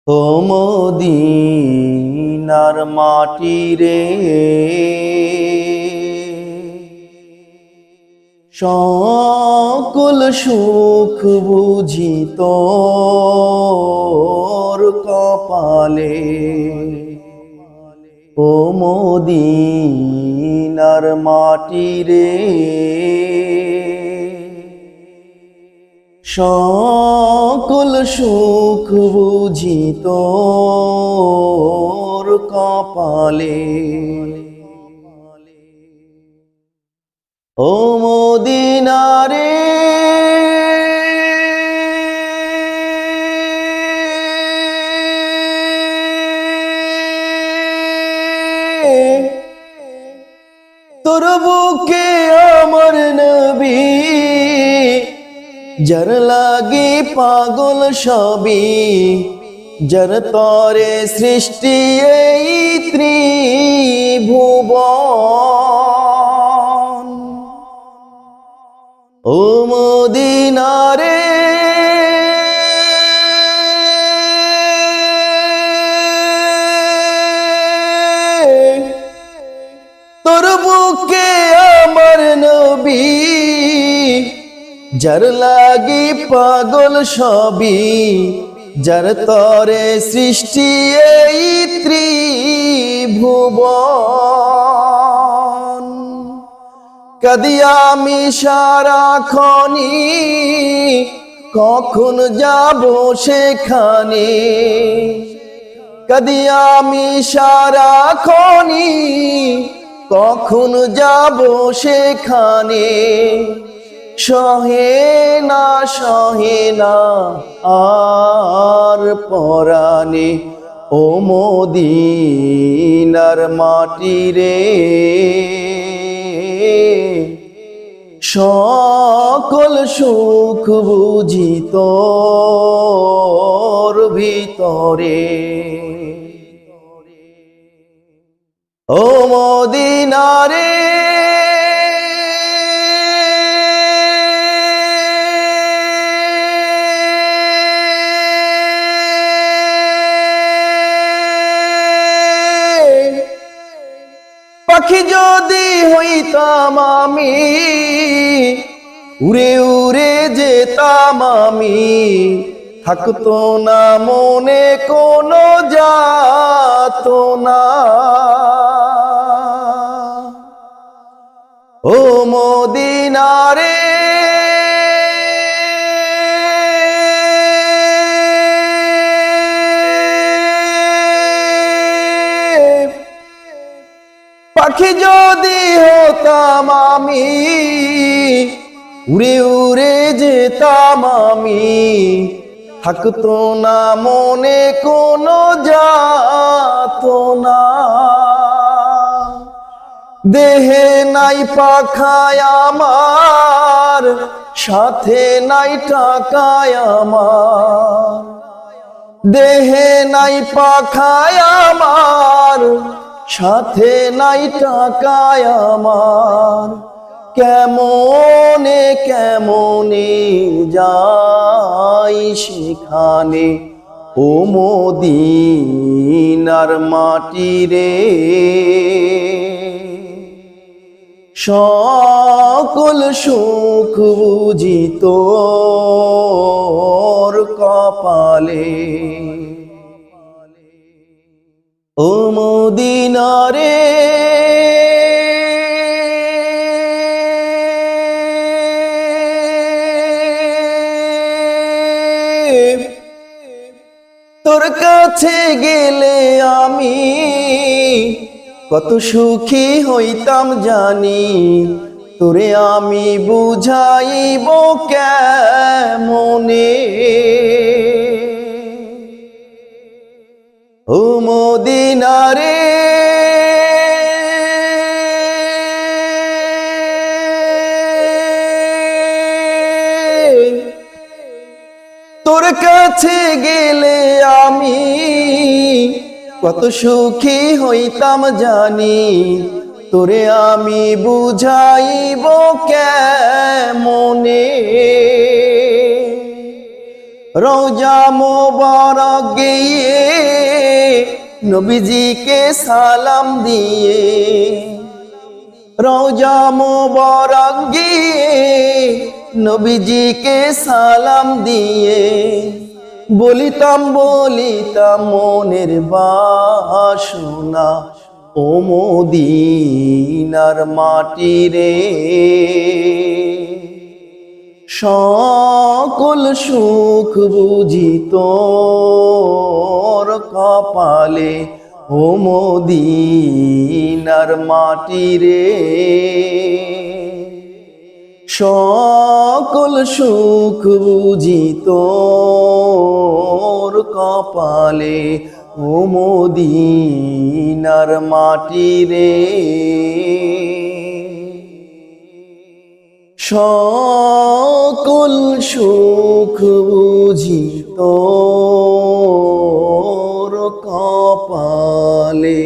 ও মদিনার মাটি রে, সকল সুখ বুঝি তোর কপালে। ও মদিনার মাটি রে, সকল সুখ বুঝি তোর কপালে। ও মদিনা রে, তোর বুকে আমার নবী, যার লাগি পাগল সবই, যার তরে সৃষ্টি এই ত্রিভুবন। ও মদিনা রে, তোর বুকে আমার নবী, যার লাগি পাগল সবই, যার তরে সৃষ্টি এই ত্রিভুবন। কাঁদি আমি সারাক্ষণি, কখন যাব সেখানে। কাঁদি আমি সারাক্ষণি, কখন যাব সেখানে। সহে না আর পরাণে। ও মদিনার মাটি রে, সকল সুখ বুঝি তোর ভিতরে। ও মদিনা রে, পাখি যদি হইতাম আমি, উড়ে উড়ে যেতাম আমি, থাকতো না মনে কোনো যাতনা। ও মদিনা রে, পাখি যদি হতাম আমি, উড়ে উড়ে যেতাম আমি, থাকতো না মনে কোনো যাতনা। দেহে নাই পাখায় আমার, সাথে নাই টাকায় আমার। দেহে নাই পাখায় আমার, সাথে নাই টাকায় আমার। কেমনে কেমনে যাই সেখানে। ও মদিনার মাটি রে, সকল সুখ বুঝি তোর কপালে। ও মদিনা রে, তোর কাছে গেলে আমি কত সুখী হইতাম জানি। তোরে আমি বুঝাইব কেমনে। ও মদিনা রে, তোর কাছে গেলে আমি কত সুখী হইতাম জানি। তোরে আমি বুঝাইব কেমনে। রওজা মোবারক গিয়ে নবীজিকে সালাম দিয়ে, রওজা মোবারক গিয়ে নবীজিকে সালাম দিয়ে বলিতাম মনের বাসনা, ও মদিনার মাটি রে, সকল সুখ বুঝি তোর কপালে, ও মদিনার মাটি রে, সকল সুখ বুঝি তোর কপালে, ও মদিনার মাটি রে, সকল সুখ বুঝি তোর কপালে।